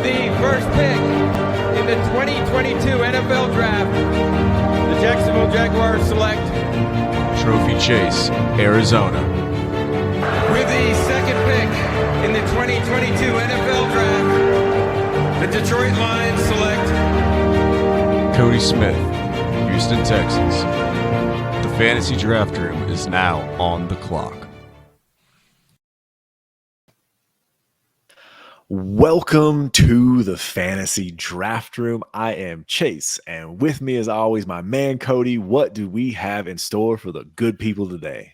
the first pick in the 2022 NFL Draft, the Jacksonville Jaguars select Trophy Chase, Arizona. with the second pick in the 2022 NFL Draft, the Detroit Lions select Cody Smith, Houston Texans. The fantasy draft room is now on the clock. Welcome to the Fantasy Draft Room. I am Chase, and with me as always, my man Cody. What do we have in store for the good people today?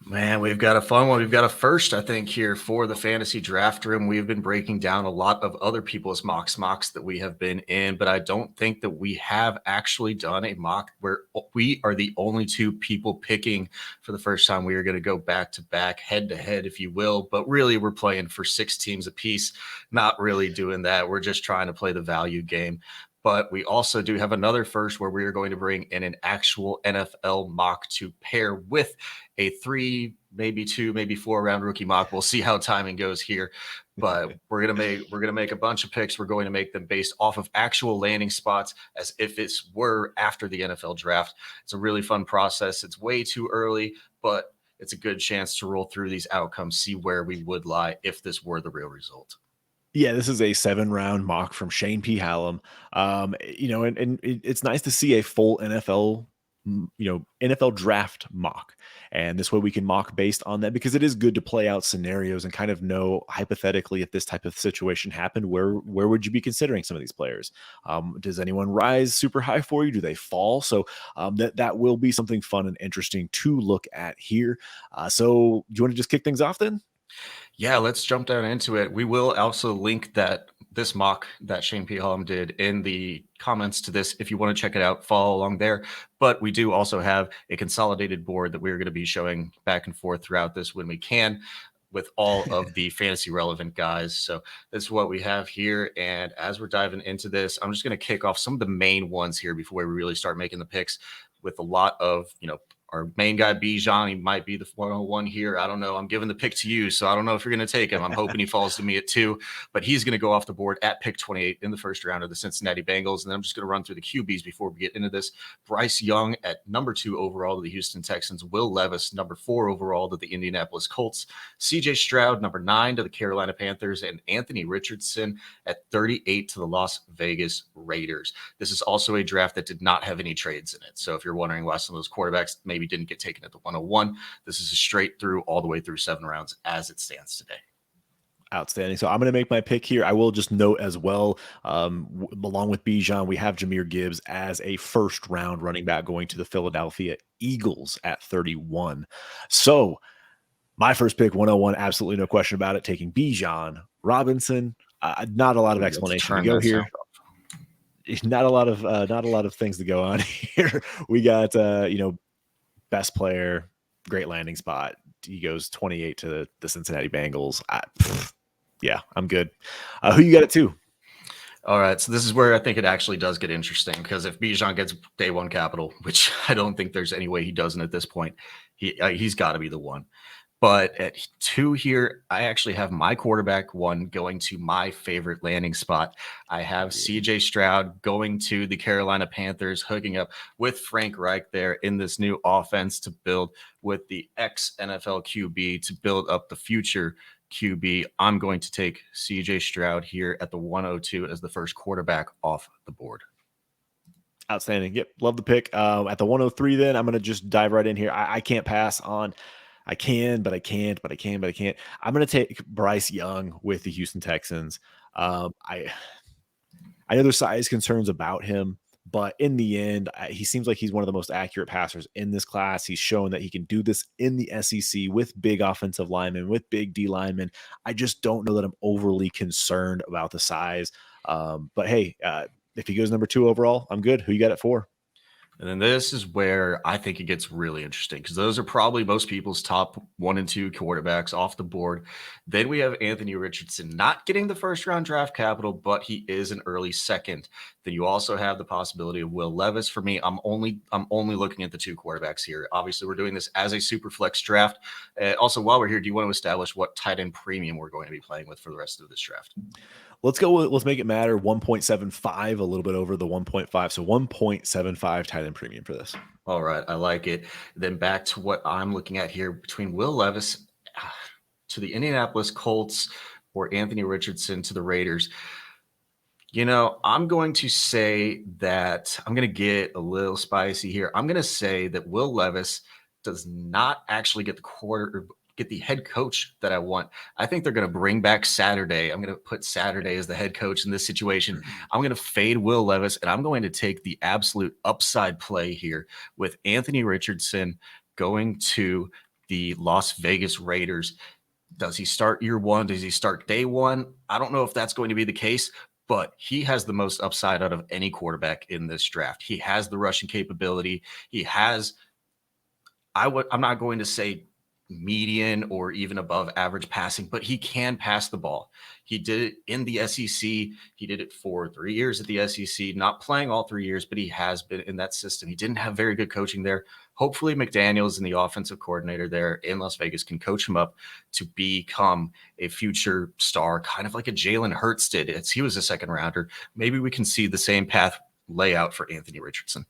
Man, we've got a fun one. We've got a first, I think, here for the fantasy draft room. We've been breaking down a lot of other people's mocks that we have been in, but I don't think that we have actually done a mock where we are the only two people picking for the first time. We are going to go back to back, head to head, if you will, but really we're playing for 6 teams apiece. Not really doing that. We're just trying to play the value game. But we also do have another first where we are going to bring in an actual NFL mock to pair with a 3, maybe 2, maybe 4 round rookie mock. We'll see how timing goes here, but we're gonna make a bunch of picks. We're going to make them based off of actual landing spots as if it were after the NFL draft. It's a really fun process. It's way too early, but it's a good chance to roll through these outcomes, see where we would lie if this were the real result. Yeah, this is a 7-round mock from Shane P. Hallam. And it's nice to see a full NFL, NFL draft mock. And this way we can mock based on that, because it is good to play out scenarios and kind of know hypothetically, if this type of situation happened, where would you be considering some of these players? Does anyone rise super high for you? Do they fall? So that will be something fun and interesting to look at here. So do you want to just kick things off then? Yeah, let's jump down into it. We will also link this mock that Shane P. Hallam did in the comments to this. If you want to check it out, follow along there. But we do also have a consolidated board that we're going to be showing back and forth throughout this when we can, with all of the fantasy relevant guys. So this is what we have here. And as we're diving into this, I'm just going to kick off some of the main ones here before we really start making the picks, with a lot of, our main guy, Bijan. He might be the 101 here. I don't know. I'm giving the pick to you, so I don't know if you're going to take him. I'm hoping he falls to me at 2, but he's going to go off the board at pick 28 in the first round of the Cincinnati Bengals. And then I'm just going to run through the QBs before we get into this. Bryce Young at number 2 overall to the Houston Texans. Will Levis, number 4 overall to the Indianapolis Colts. CJ Stroud, number 9 to the Carolina Panthers. And Anthony Richardson at 38 to the Las Vegas Raiders. This is also a draft that did not have any trades in it. So if you're wondering why some of those quarterbacks maybe didn't get taken at the 101, this is a straight through all the way through 7 rounds as it stands today. Outstanding. So I'm going to make my pick here. I will just note as well, along with Bijan, we have Jahmyr Gibbs as a first round running back going to the Philadelphia Eagles at 31. So my first pick, 101, absolutely no question about it, taking Bijan Robinson. Not a lot of explanation to go here. Not a lot of things to go on here. We got best player, great landing spot. He goes 28 to the Cincinnati Bengals. I'm good. Who you got it to? All right, so this is where I think it actually does get interesting, because if Bijan gets day 1 capital, which I don't think there's any way he doesn't at this point, he's got to be the one. But at 2 here, I actually have my quarterback 1 going to my favorite landing spot. I have CJ Stroud going to the Carolina Panthers, hooking up with Frank Reich there in this new offense to build with the ex-NFL QB to build up the future QB. I'm going to take CJ Stroud here at the 102 as the first quarterback off the board. Outstanding. Yep, love the pick. At the 103 then, I'm going to just dive right in here. I can't pass on. I can, but I can't. I'm going to take Bryce Young with the Houston Texans. I know there's size concerns about him, but in the end, he seems like he's one of the most accurate passers in this class. He's shown that he can do this in the SEC with big offensive linemen, with big D linemen. I just don't know that I'm overly concerned about the size. But hey, if he goes number 2 overall, I'm good. Who you got it for? And then this is where I think it gets really interesting, because those are probably most people's top 1 and 2 quarterbacks off the board. Then we have Anthony Richardson not getting the first round draft capital, but he is an early second. Then you also have the possibility of Will Levis. For me, I'm only looking at the 2 quarterbacks here. Obviously, we're doing this as a super flex draft. Also, while we're here, do you want to establish what tight end premium we're going to be playing with for the rest of this draft? Let's make it matter. 1.75, a little bit over the 1.5. So 1.75 tight end premium for this. All right, I like it. Then back to what I'm looking at here between Will Levis to the Indianapolis Colts or Anthony Richardson to the Raiders. I'm going to say that I'm going to get a little spicy here. I'm going to say that Will Levis does not actually get the head coach that I want. I think they're going to bring back Saturday. I'm going to put Saturday as the head coach in this situation. I'm going to fade Will Levis, and I'm going to take the absolute upside play here with Anthony Richardson going to the Las Vegas Raiders. Does he start year one? Does he start day one? I don't know if that's going to be the case, but he has the most upside out of any quarterback in this draft. He has the rushing capability. He has, I'm not going to say median or even above average passing, but he can pass the ball. He did it in the SEC. He did it for 3 years at the SEC, not playing all 3 years, but he has been in that system. He didn't have very good coaching there. Hopefully McDaniels and the offensive coordinator there in Las Vegas can coach him up to become a future star, kind of like a Jalen Hurts did. He was a second rounder. Maybe we can see the same path layout for Anthony Richardson.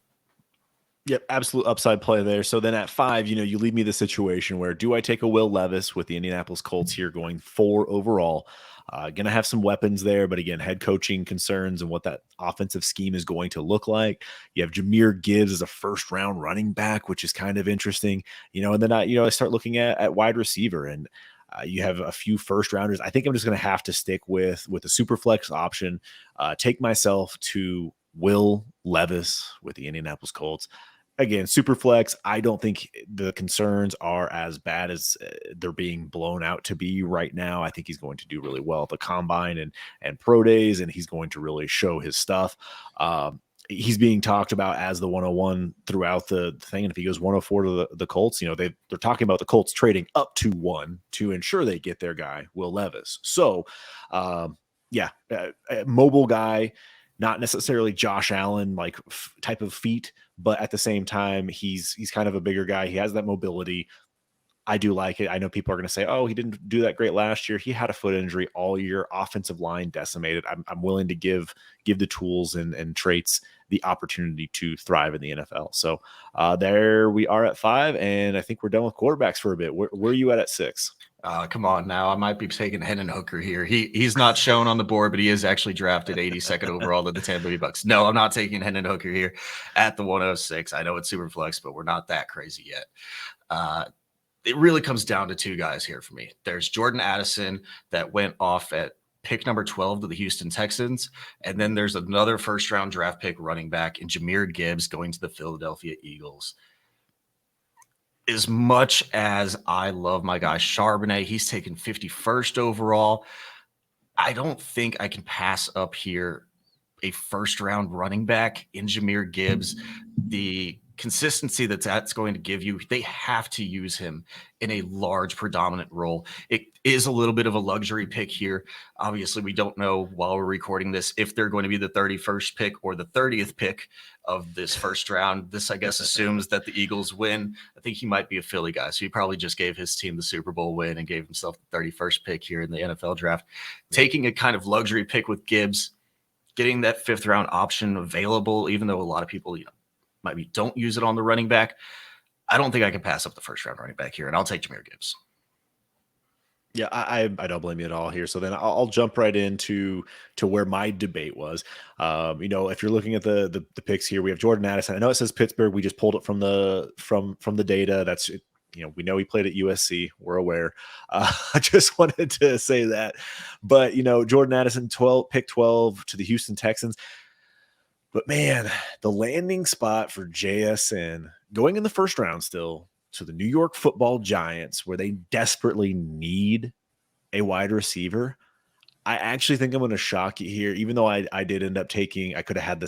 Yep, absolute upside play there. So then at 5, you leave me the situation where do I take a Will Levis with the Indianapolis Colts here going 4 overall? Going to have some weapons there, but again, head coaching concerns and what that offensive scheme is going to look like. You have Jahmyr Gibbs as a first-round running back, which is kind of interesting. And then I start looking at wide receiver, and you have a few first-rounders. I think I'm just going to have to stick with a super flex option. Take myself to Will Levis with the Indianapolis Colts. Again, super flex. I don't think the concerns are as bad as they're being blown out to be right now. I think he's going to do really well at the combine and pro days, and he's going to really show his stuff. He's being talked about as the 101 throughout the thing. And if he goes 104 to the Colts, they're talking about the Colts trading up to 1 to ensure they get their guy, Will Levis. So, mobile guy. Not necessarily Josh Allen like type of feat, but at the same time, he's kind of a bigger guy. He has that mobility. I do like it. I know people are going to say, "Oh, he didn't do that great last year. He had a foot injury all year. Offensive line decimated." I'm willing to give the tools and traits the opportunity to thrive in the NFL. So there we are at 5, and I think we're done with quarterbacks for a bit. Where are you at 6? Come on now. I might be taking Hendon Hooker here. He's not shown on the board, but he is actually drafted 82nd overall to the Tampa Bay Bucks. No, I'm not taking Hendon Hooker here at the 106. I know it's super flex, but we're not that crazy yet. It really comes down to 2 guys here for me. There's Jordan Addison that went off at pick number 12 to the Houston Texans. And then there's another first-round draft pick running back in Jahmyr Gibbs going to the Philadelphia Eagles. As much as I love my guy Charbonnet, he's taken 51st overall. I don't think I can pass up here a first-round running back in Jahmyr Gibbs. The consistency that's going to give you, they have to use him in a large predominant role. It is a little bit of a luxury pick here. Obviously, we don't know while we're recording this if they're going to be the 31st pick or the 30th pick of this first round. This, I guess, assumes that the Eagles win. I think he might be a Philly guy, so he probably just gave his team the Super Bowl win and gave himself the 31st pick here in the NFL draft. Taking a kind of luxury pick with Gibbs, getting that 5th round option available, even though a lot of people, maybe don't use it on the running back. I don't think I can pass up the first round running back here, and I'll take Jahmyr Gibbs. Yeah, I don't blame you at all here. So then I'll jump right into where my debate was. If you're looking at the picks here, we have Jordan Addison. I know it says Pittsburgh. We just pulled it from the data. That's we know he played at USC. We're aware. I just wanted to say that. But Jordan Addison, pick 12 to the Houston Texans. But man, the landing spot for JSN going in the first round still to the New York Football Giants, where they desperately need a wide receiver. I actually think I'm going to shock you here, even though I did end up taking, I could have the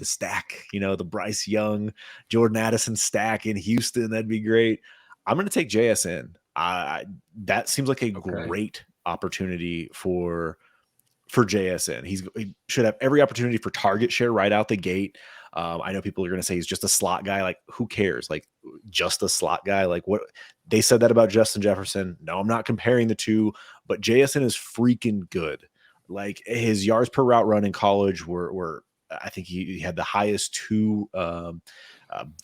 stack, the Bryce Young, Jordan Addison stack in Houston. That'd be great. I'm going to take JSN. That seems like a great opportunity for JSN. He should have every opportunity for target share right out the gate. I know people are going to say he's just a slot guy. Like, who cares? Like, just a slot guy. Like, what they said that about Justin Jefferson. No, I'm not comparing the two, but JSN is freaking good. Like his yards per route run in college were I think he had the highest two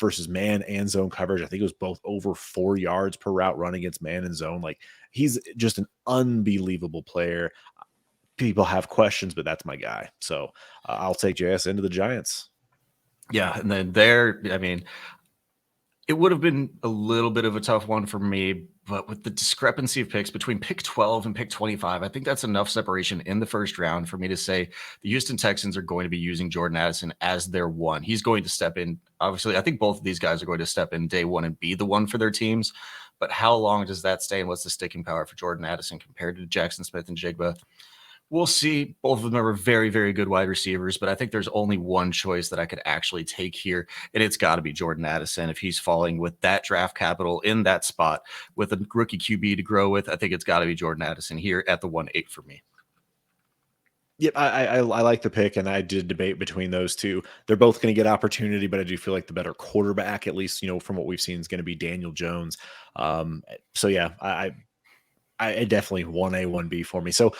versus man and zone coverage. I think it was both over 4 yards per route run against man and zone. Like he's just an unbelievable player. People have questions, but that's my guy. So I'll take JS into the Giants. Yeah, and then there, I mean, it would have been a little bit of a tough one for me, but with the discrepancy of picks between pick 12 and pick 25, I think that's enough separation in the first round for me to say the Houston Texans are going to be using Jordan Addison as their one. He's going to step in. Obviously, I think both of these guys are going to step in day one and be the one for their teams. But how long does that stay, and what's the sticking power for Jordan Addison compared to Jackson Smith and Jigba? We'll see. Both of them are very, very good wide receivers, but I think there's only one choice that I could actually take here, and it's got to be Jordan Addison. If he's falling with that draft capital in that spot with a rookie QB to grow with, I think it's got to be Jordan Addison here at the 1-8 for me. Yep, I like the pick, and I did debate between those two. They're both going to get opportunity, but I do feel like the better quarterback, at least from what we've seen, is going to be Daniel Jones. So yeah, I definitely 1A, 1B for me. So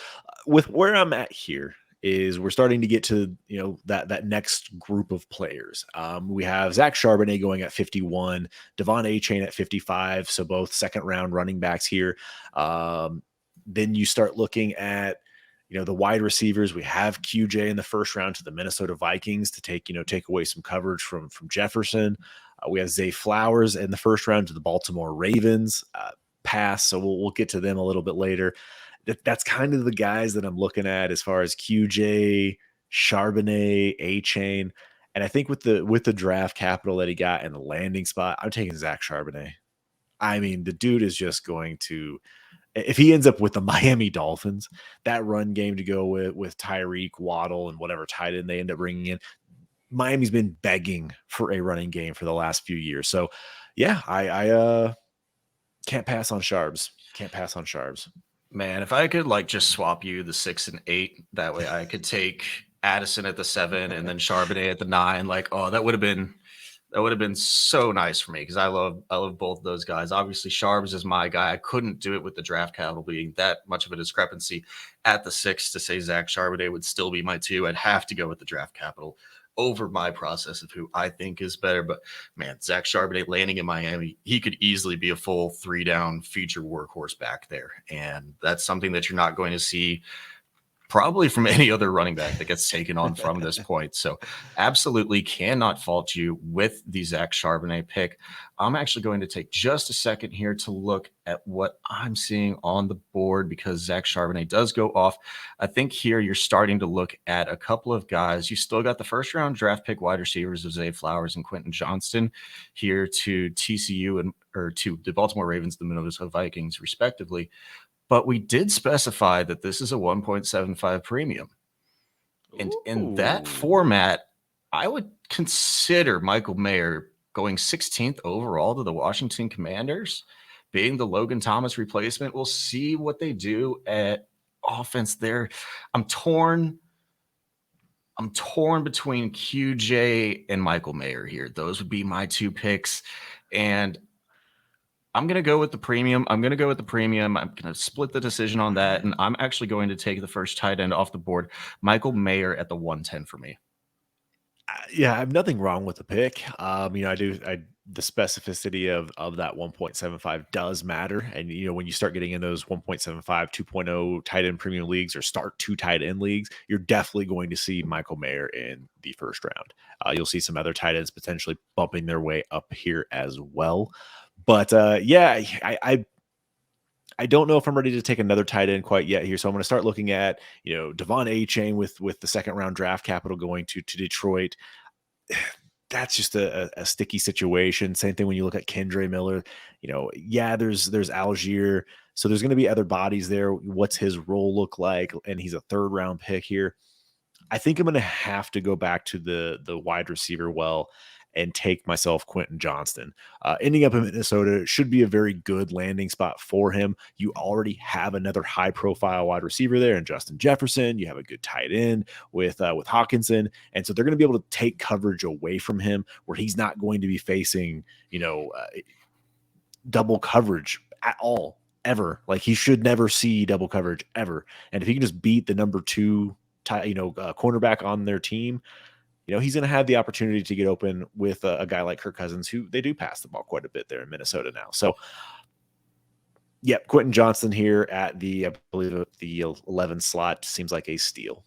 with where I'm at here is we're starting to get to that next group of players. We have Zach Charbonnet going at 51, Devon Achane at 55. So both second round running backs here. Then you start looking at the wide receivers. We have QJ in the first round to the Minnesota Vikings to take away some coverage from Jefferson. We have Zay Flowers in the first round to the Baltimore Ravens. Pass. So we'll get to them a little bit later. That's kind of the guys that I'm looking at as far as QJ, Charbonnet, A-Chain. And I think with the draft capital that he got and the landing spot, I'm taking Zach Charbonnet. I mean, the dude is just going to, if he ends up with the Miami Dolphins, that run game to go with Tyreek, Waddle, and whatever tight end they end up bringing in, Miami's been begging for a running game for the last few years. So yeah, I can't pass on Sharbs. Can't pass on Sharbs. Man, if I could just swap you the 6 and 8, that way I could take Addison at the 7 and then Charbonnet at the 9. That would have been so nice for me because I love both those guys. Obviously, Sharbs is my guy. I couldn't do it with the draft capital being that much of a discrepancy at the 6 to say Zach Charbonnet would still be my 2. I'd have to go with the draft capital over my process of who I think is better. But man, Zach Charbonnet landing in Miami, he could easily be a full 3-down feature workhorse back there. And that's something that you're not going to see probably from any other running back that gets taken on from this point. So absolutely cannot fault you with the Zach Charbonnet pick. I'm actually going to take just a second here to look at what I'm seeing on the board because Zach Charbonnet does go off. I think here you're starting to look at a couple of guys. You still got the first round draft pick wide receivers of Zay Flowers and Quentin Johnston here to TCU or to the Baltimore Ravens, the Minnesota Vikings, respectively. But we did specify that this is a 1.75 premium. And in that format, I would consider Michael Mayer going 16th overall to the Washington Commanders, being the Logan Thomas replacement. We'll see what they do at offense there. I'm torn between QJ and Michael Mayer here. Those would be my 2 picks. And I'm going to go with the premium. I'm going to split the decision on that. And I'm actually going to take the first tight end off the board, Michael Mayer at the 110 for me. Yeah, I have nothing wrong with the pick. The specificity of that 1.75 does matter. And, when you start getting in those 1.75, 2.0 tight end premium leagues or start 2 tight end leagues, you're definitely going to see Michael Mayer in the first round. You'll see some other tight ends potentially bumping their way up here as well. But I don't know if I'm ready to take another tight end quite yet here. So I'm going to start looking at, Devon Achane with the second round draft capital going to Detroit. That's just a sticky situation. Same thing when you look at Kendre Miller. There's Algier. So there's going to be other bodies there. What's his role look like? And he's a 3rd round pick here. I think I'm going to have to go back to the wide receiver and take myself Quentin Johnston. Ending up in Minnesota should be a very good landing spot for him. You already have another high-profile wide receiver there in Justin Jefferson. You have a good tight end with Hawkinson. And so they're going to be able to take coverage away from him where he's not going to be facing, double coverage at all ever. Like he should never see double coverage ever. And if he can just beat the number 2, cornerback on their team, he's going to have the opportunity to get open with a guy like Kirk Cousins, who they do pass the ball quite a bit there in Minnesota now. So, yep, Quentin Johnson here at I believe the 11 slot seems like a steal.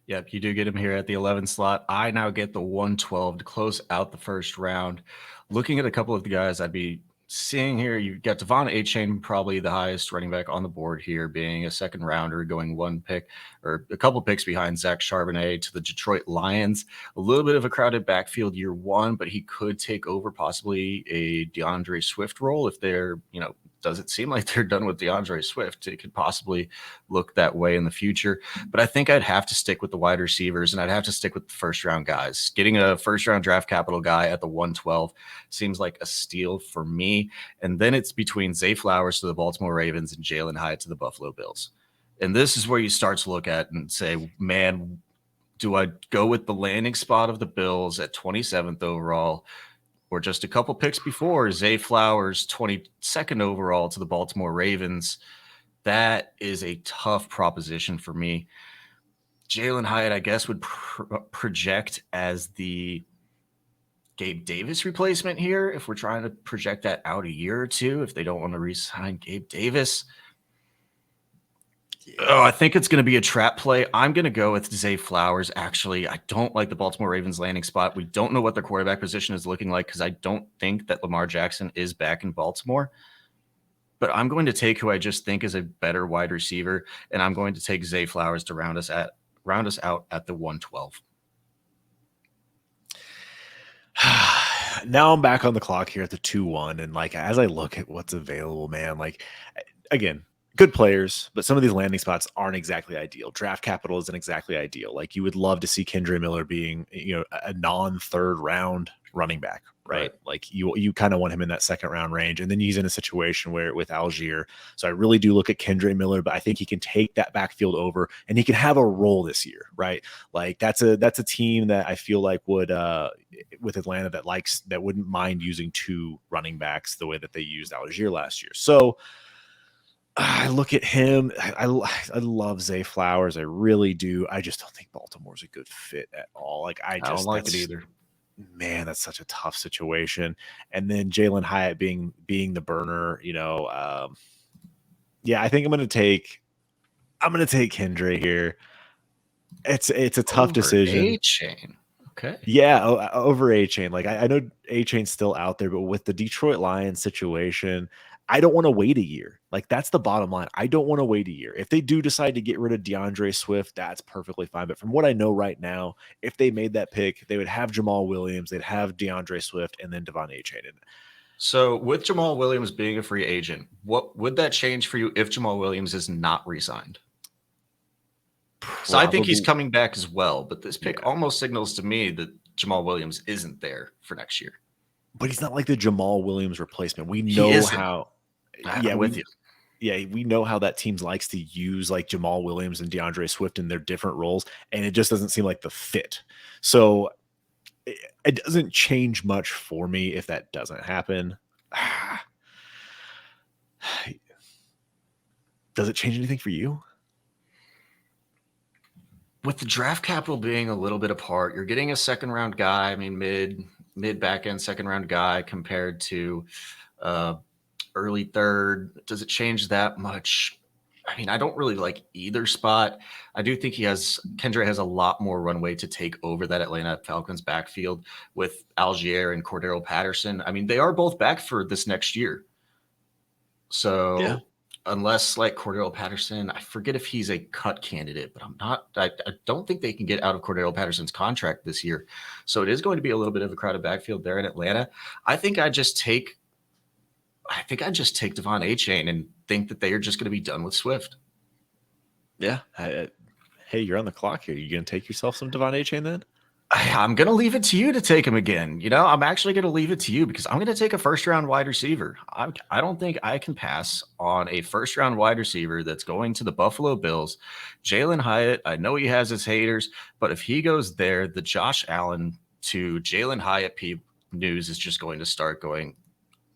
Yep, you do get him here at the 11 slot. I now get the 112 to close out the first round. Looking at a couple of the guys I'd be seeing here, you've got Devon Achane, probably the highest running back on the board here, being a second rounder, going one pick or a couple picks behind Zach Charbonnet to the Detroit Lions. A little bit of a crowded backfield year one, but he could take over possibly a DeAndre Swift role if they're, does it seem like they're done with DeAndre Swift? It could possibly look that way in the future. But I think I'd have to stick with the wide receivers, and I'd have to stick with the first-round guys. Getting a first-round draft capital guy at the 112 seems like a steal for me. And then it's between Zay Flowers to the Baltimore Ravens and Jalen Hyatt to the Buffalo Bills. And this is where you start to look at and say, man, do I go with the landing spot of the Bills at 27th overall, or just a couple picks before, Zay Flowers, 22nd overall to the Baltimore Ravens? That is a tough proposition for me. Jalen Hyatt, I guess, would project as the Gabe Davis replacement here if we're trying to project that out a year or two, if they don't want to re-sign Gabe Davis. Oh, I think it's going to be a trap play. I'm going to go with Zay Flowers. Actually, I don't like the Baltimore Ravens landing spot. We don't know what their quarterback position is looking like because I don't think that Lamar Jackson is back in Baltimore. But I'm going to take who I just think is a better wide receiver, and I'm going to take Zay Flowers to round us out at the 112. Now I'm back on the clock here at the 2-1, and as I look at what's available, man, again, good players, but some of these landing spots aren't exactly ideal. Draft capital isn't exactly ideal. You would love to see Kendre Miller being, a non-third round running back, right? You kind of want him in that second round range, and then he's in a situation where with Algier. So I really do look at Kendre Miller, but I think he can take that backfield over, and he can have a role this year, right? That's a team that I feel like would with Atlanta that wouldn't mind using 2 running backs the way that they used Algier last year. So I look at him. I love Zay Flowers. I really do. I just don't think Baltimore's a good fit at all. I don't like it either. Man, that's such a tough situation. And then Jalen Hyatt being the burner, I think I'm gonna take Kendre here. It's a tough Over decision. Achane. Okay. Yeah, over Achane. I know Achane's still out there, but with the Detroit Lions situation, I don't want to wait a year. That's the bottom line. I don't want to wait a year. If they do decide to get rid of DeAndre Swift, that's perfectly fine. But from what I know right now, if they made that pick, they would have Jamal Williams, they'd have DeAndre Swift, and then Devon Achane. So with Jamal Williams being a free agent, what would that change for you if Jamal Williams is not re-signed? So I think he's coming back as well, but this pick almost signals to me that Jamal Williams isn't there for next year. But he's not like the Jamal Williams replacement. We know how. I'm with you. Yeah, we know how that team likes to use Jamal Williams and DeAndre Swift in their different roles, and it just doesn't seem like the fit. So it doesn't change much for me if that doesn't happen. Does it change anything for you? With the draft capital being a little bit apart, you're getting a second round guy. I mean, mid back end second round guy compared to early third. Does it change that much? I mean, I don't really like either spot. I do think Kendre has a lot more runway to take over that Atlanta Falcons backfield with Algier and Cordero Patterson. I mean, they are both back for this next year. So unless Cordero Patterson, I forget if he's a cut candidate, but I don't think they can get out of Cordero Patterson's contract this year. So it is going to be a little bit of a crowded backfield there in Atlanta. I think I just take Devon Achane and think that they are just going to be done with Swift. Yeah. Hey, you're on the clock here. You going to take yourself some Devon Achane then? I'm going to leave it to you to take him again. I'm actually going to leave it to you because I'm going to take a first-round wide receiver. I don't think I can pass on a first-round wide receiver that's going to the Buffalo Bills. Jalen Hyatt, I know he has his haters, but if he goes there, the Josh Allen to Jalen Hyatt news is just going to start going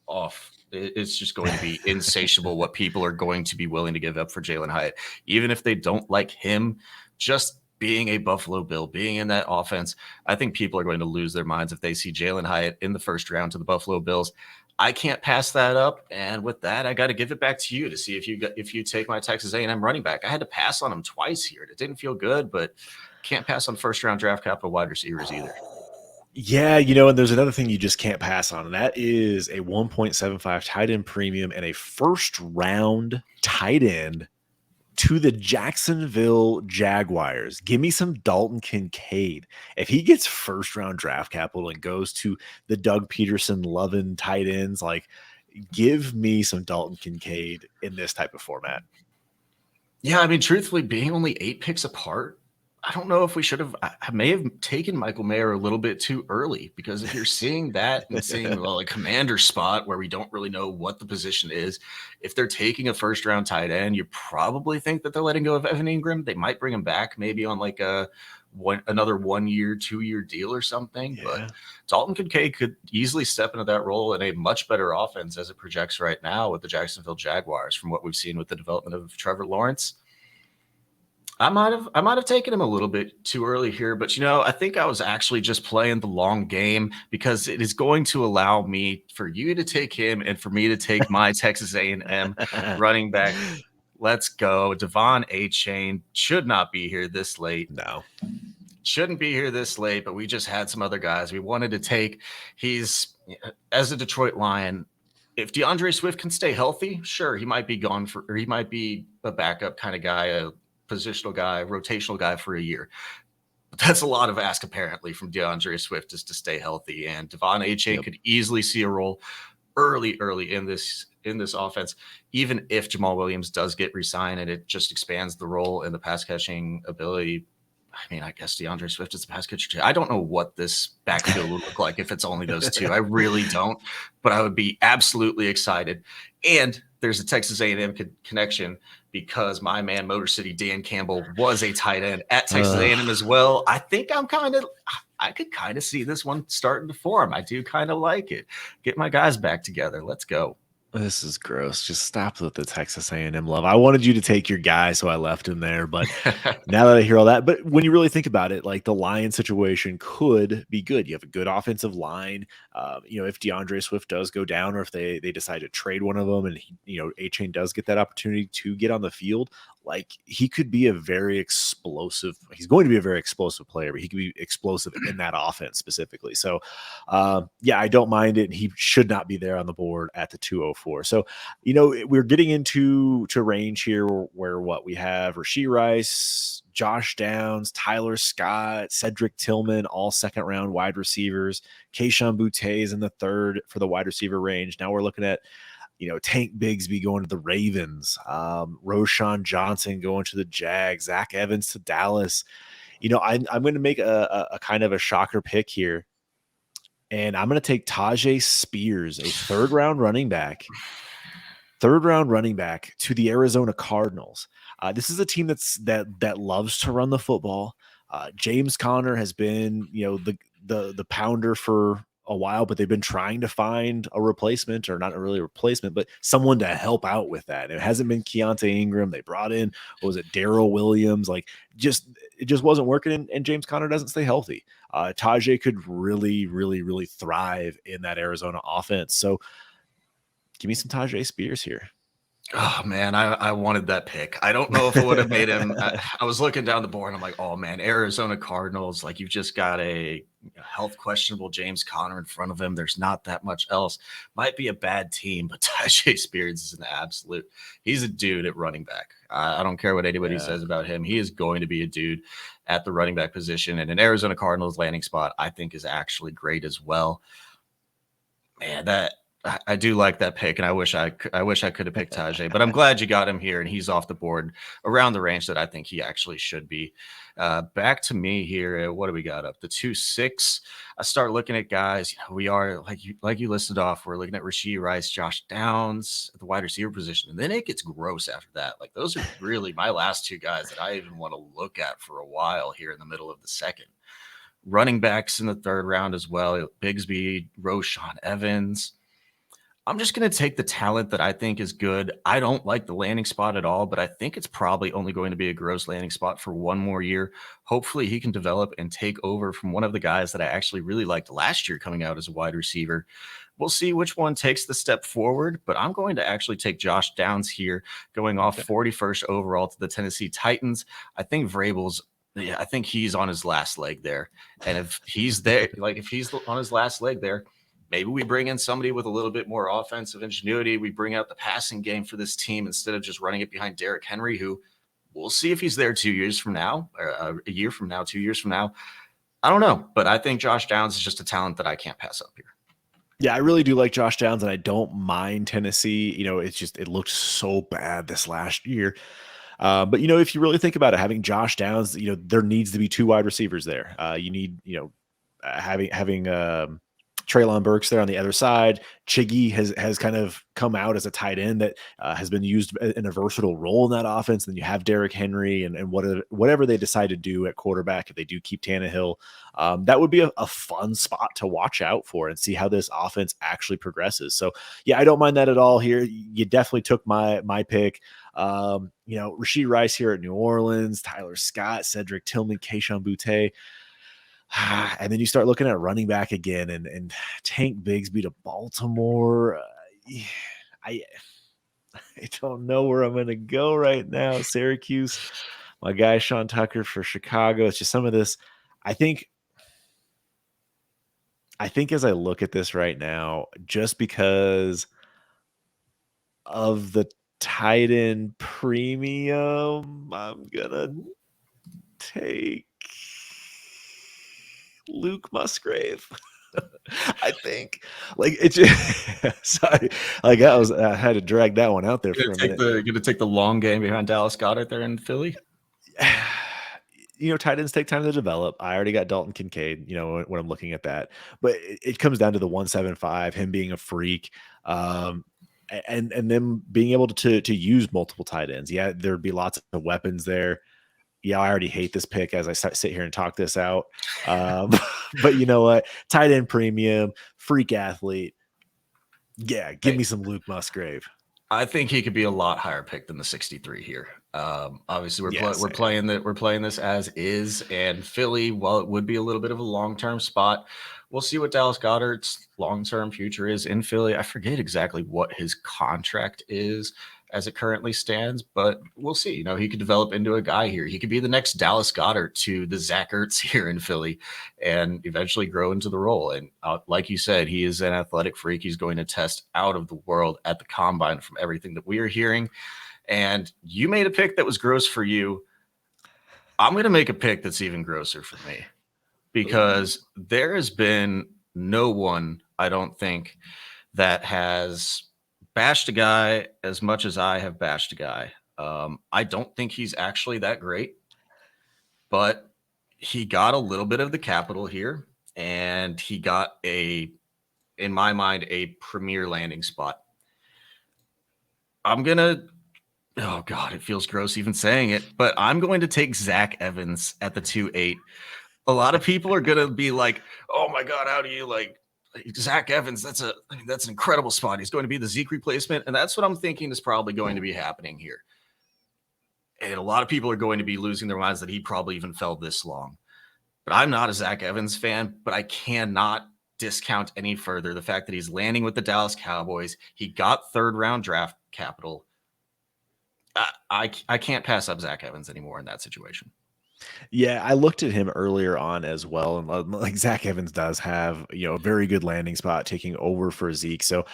off It's just going to be insatiable what people are going to be willing to give up for Jalen Hyatt, even if they don't like him. Just being a Buffalo Bill, being in that offense, I think people are going to lose their minds if they see Jalen Hyatt in the first round to the Buffalo Bills. I can't pass that up, and with that, I got to give it back to you to see if you take my Texas A&M running back. I had to pass on him twice here. It didn't feel good, but can't pass on first round draft capital wide receivers either. Yeah, and there's another thing you just can't pass on, and that is a 1.75 tight end premium and a first round tight end to the Jacksonville Jaguars. Give me some Dalton Kincaid. If he gets first round draft capital and goes to the Doug Peterson loving tight ends, like, give me some Dalton Kincaid in this type of format. Yeah, I mean, truthfully, being only 8 picks apart, I don't know if we should have. I may have taken Michael Mayer a little bit too early, because if you're seeing that and seeing a commander spot where we don't really know what the position is, if they're taking a first round tight end, you probably think that they're letting go of Evan Ingram. They might bring him back maybe on like another 1 year, 2 year deal or something. Yeah. But Dalton Kincaid could easily step into that role in a much better offense as it projects right now with the Jacksonville Jaguars, from what we've seen with the development of Trevor Lawrence. I might have taken him a little bit too early here, but I think I was actually just playing the long game, because it is going to allow me for you to take him and for me to take my Texas A&M running back. Let's go. Devon Achane should not be here this late. No. Shouldn't be here this late, but we just had some other guys we wanted to take. He's, as a Detroit Lion, if DeAndre Swift can stay healthy, sure, he might be gone or he might be a backup kind of guy, a positional guy, rotational guy for a year. But that's a lot of ask, apparently, from DeAndre Swift, just to stay healthy. And Devon Achane could easily see a role early in this offense, even if Jamal Williams does get re-signed, and it just expands the role and the pass catching ability. I mean, I guess DeAndre Swift is a pass catcher too. I don't know what this backfield would look like if it's only those two. I really don't, but I would be absolutely excited. And there's a Texas A&M connection, because my man Motor City Dan Campbell was a tight end at Texas A&M as well. I think I could kind of see this one starting to form. I do kind of like it. Get my guys back together. Let's go. This is gross. Just stop with the Texas A&M love. I wanted you to take your guy, so I left him there. But now that I hear all that, but when you really think about it, like, the Lions situation could be good. You have a good offensive line. If DeAndre Swift does go down, or if they decide to trade one of them, and Achane does get that opportunity to get on the field, like, he could be a very explosive. He's going to be a very explosive player, but he could be explosive in that offense specifically. So, I don't mind it. He should not be there on the board at the 204. So, we're getting into range here where what we have: Rashee Rice, Josh Downs, Tyler Scott, Cedric Tillman, all second round wide receivers. Kayshon Boutte is in the third for the wide receiver range. Now we're looking at Tank Bigsby going to the Ravens, Roshan Johnson going to the Jags, Zach Evans to Dallas. I'm going to make a kind of a shocker pick here, and I'm going to take Tajay Spears, a third round running back to the Arizona Cardinals. This is a team that loves to run the football. James Conner has been, the pounder for a while, but they've been trying to find a replacement, or not really a replacement, but someone to help out with that. It hasn't been Keontae Ingram. They brought in, Darrell Williams? Like, it just wasn't working, and James Conner doesn't stay healthy. Tajay could really, really, really thrive in that Arizona offense. So give me some Tajay Spears here. Oh, man, I wanted that pick. I don't know if it would have made him. I was looking down the board, and I'm like, oh, man, Arizona Cardinals, like, you've just got a health questionable James Conner in front of him. There's not that much else. Might be a bad team, but Tajay Spears is an absolute – he's a dude at running back. I don't care what anybody says about him. He is going to be a dude at the running back position. And an Arizona Cardinals landing spot, I think, is actually great as well. Man, I do like that pick, and I wish I could have picked Tajay, but I'm glad you got him here, and he's off the board around the range that I think he actually should be. Back to me here. What do we got up? The 2-6. I start looking at guys. We are like you listed off. We're looking at Rashee Rice, Josh Downs at the wide receiver position, and then it gets gross after that. Like, those are really my last two guys that I even want to look at for a while here in the middle of the second. Running backs in the third round as well. Bigsby, Roshan Evans. I'm just going to take the talent that I think is good. I don't like the landing spot at all, but I think it's probably only going to be a gross landing spot for one more year. Hopefully, he can develop and take over from one of the guys that I actually really liked last year coming out as a wide receiver. We'll see which one takes the step forward, but I'm going to actually take Josh Downs here, going off 41st overall to the Tennessee Titans. I think Vrabel's yeah, I think he's on his last leg there. And if he's there, like if he's on his last leg there, maybe we bring in somebody with a little bit more offensive ingenuity. We bring out the passing game for this team instead of just running it behind Derrick Henry, who we'll see if he's there 2 years from now, or a year from now, 2 years from now. I don't know, but I think Josh Downs is just a talent that I can't pass up here. Yeah, I really do like Josh Downs, and I don't mind Tennessee. It's just it looked so bad this last year. But if you really think about it, having Josh Downs, there needs to be two wide receivers there. You need, having Treylon Burks there on the other side. Chiggy has kind of come out as a tight end that has been used in a versatile role in that offense. Then you have Derrick Henry and whatever they decide to do at quarterback, if they do keep Tannehill, that would be a fun spot to watch out for and see how this offense actually progresses. So yeah, I don't mind that at all here. You definitely took my pick. Rashee Rice here at New Orleans, Tyler Scott, Cedric Tillman, Kayshon Boutte. And then you start looking at running back again and Tank Bigsby to Baltimore. I don't know where I'm going to go right now. Syracuse, my guy Sean Tucker for Chicago. It's just some of this. I think as I look at this right now, just because of the tight end premium, I'm gonna take Luke Musgrave. I think it's just, sorry, I had to drag that one out there for a minute. You're gonna take the long game behind Dallas Goedert there in Philly. Tight ends take time to develop. I already got Dalton Kincaid, when I'm looking at that, but it comes down to the 175, him being a freak, and them being able to use multiple tight ends. Yeah, there'd be lots of weapons there. Yeah, I already hate this pick as I sit here and talk this out. But you know what? Tight end premium, freak athlete. Yeah, give me some Luke Musgrave. I think he could be a lot higher pick than the 63 here. Obviously, we're playing this as is, and Philly, while it would be a little bit of a long-term spot, we'll see what Dallas Goedert's long-term future is in Philly. I forget exactly what his contract is as it currently stands, but we'll see. He could develop into a guy here. He could be the next Dallas Goedert to the Zach Ertz here in Philly and eventually grow into the role. And like you said, he is an athletic freak. He's going to test out of the world at the combine from everything that we are hearing. And you made a pick that was gross for you. I'm going to make a pick that's even grosser for me because there has been no one, I don't think, that has bashed a guy as much as I have bashed a guy. I don't think he's actually that great, but he got a little bit of the capital here, and he got in my mind, a premier landing spot. Oh God, it feels gross even saying it, but I'm going to take Zach Evans at the 2.8. A lot of people are going to be like, oh my God, how do you Zach Evans? That's an incredible spot. He's going to be the Zeke replacement. And that's what I'm thinking is probably going to be happening here. And a lot of people are going to be losing their minds that he probably even fell this long. But I'm not a Zach Evans fan, but I cannot discount any further the fact that he's landing with the Dallas Cowboys. He got third-round draft capital. I can't pass up Zach Evans anymore in that situation. Yeah, I looked at him earlier on as well, and Zach Evans does have a very good landing spot taking over for Zeke. So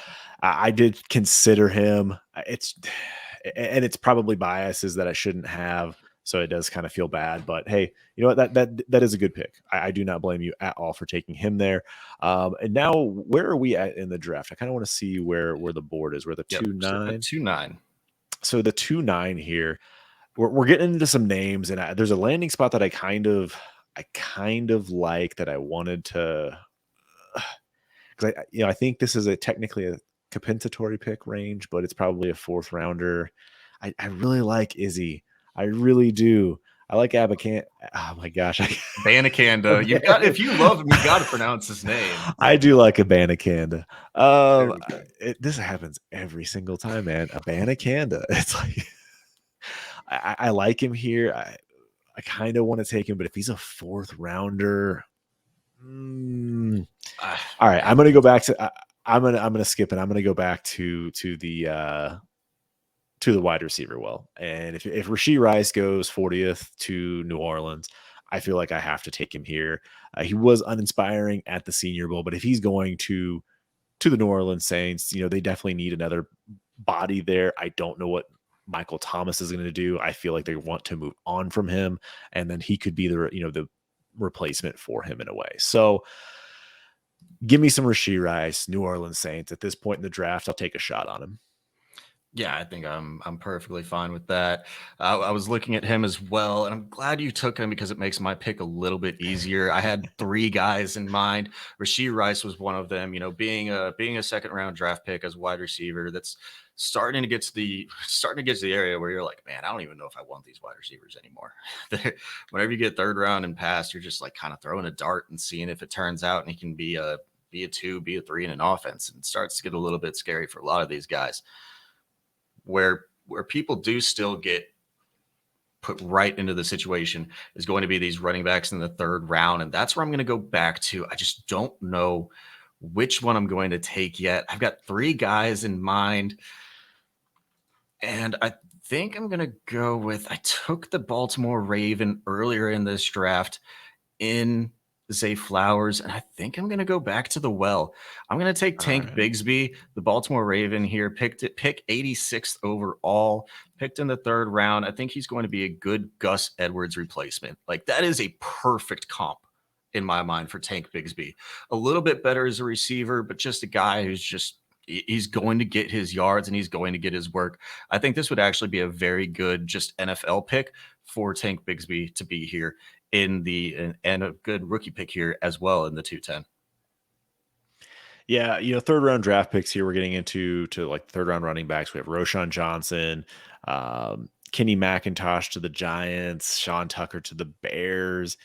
I did consider him. It's probably biases that I shouldn't have, so it does kind of feel bad. But hey, you know what? That is a good pick. I do not blame you at all for taking him there. And now, where are we at in the draft? I kind of want to see where the board is. We're the 2-9. 2-9. So the 2-9 here. We're getting into some names, and there's a landing spot that I kind of like that I wanted to, because I think this is technically a compensatory pick range, but it's probably a fourth rounder. I really like Izzy. I really do. I like Abacan. Oh my gosh. Banacanda. You got if you love him, you got to pronounce his name. I do like Abanikanda. There we go. This happens every single time, man. Abanikanda. It's like I like him here. I kind of want to take him, but if he's a 4th rounder, all right, I'm gonna go back to. I'm gonna skip it. I'm gonna go back to the wide receiver well. And if Rashee Rice goes 40th to New Orleans, I feel like I have to take him here. He was uninspiring at the Senior Bowl, but if he's going to the New Orleans Saints, they definitely need another body there. I don't know what Michael Thomas is going to do. I feel like they want to move on from him, and then he could be the replacement for him in a way. So give me some Rashee Rice, New Orleans Saints. At this point in the draft, I'll take a shot on him. Yeah, I think I'm perfectly fine with that. I was looking at him as well, and I'm glad you took him because it makes my pick a little bit easier. I had 3 guys in mind. Rashee Rice was one of them. Being a second round draft pick as a wide receiver, that's starting to get to the area where you're like, man, I don't even know if I want these wide receivers anymore. Whenever you get 3rd round and past, you're just like kind of throwing a dart and seeing if it turns out, and he can be a 2, be a 3 in an offense, and it starts to get a little bit scary for a lot of these guys. Where people do still get put right into the situation is going to be these running backs in the 3rd round. And that's where I'm going to go back to. I just don't know which one I'm going to take yet. I've got 3 guys in mind. And I think I'm going to go with, I took the Baltimore Raven earlier in this draft in Zay Flowers, and I think I'm going to go back to the well. I'm going to take Tank Bigsby, the Baltimore Raven here, pick 86th overall, picked in the 3rd round. I think he's going to be a good Gus Edwards replacement. Like, that is a perfect comp in my mind for Tank Bigsby. A little bit better as a receiver, but just a guy who's he's going to get his yards and he's going to get his work. I think this would actually be a very good just NFL pick for Tank Bigsby to be here and a good rookie pick here as well in the 210. Yeah, 3rd round draft picks here. We're getting into like 3rd round running backs. We have Roshan Johnson, Kenny McIntosh to the Giants, Sean Tucker to the Bears,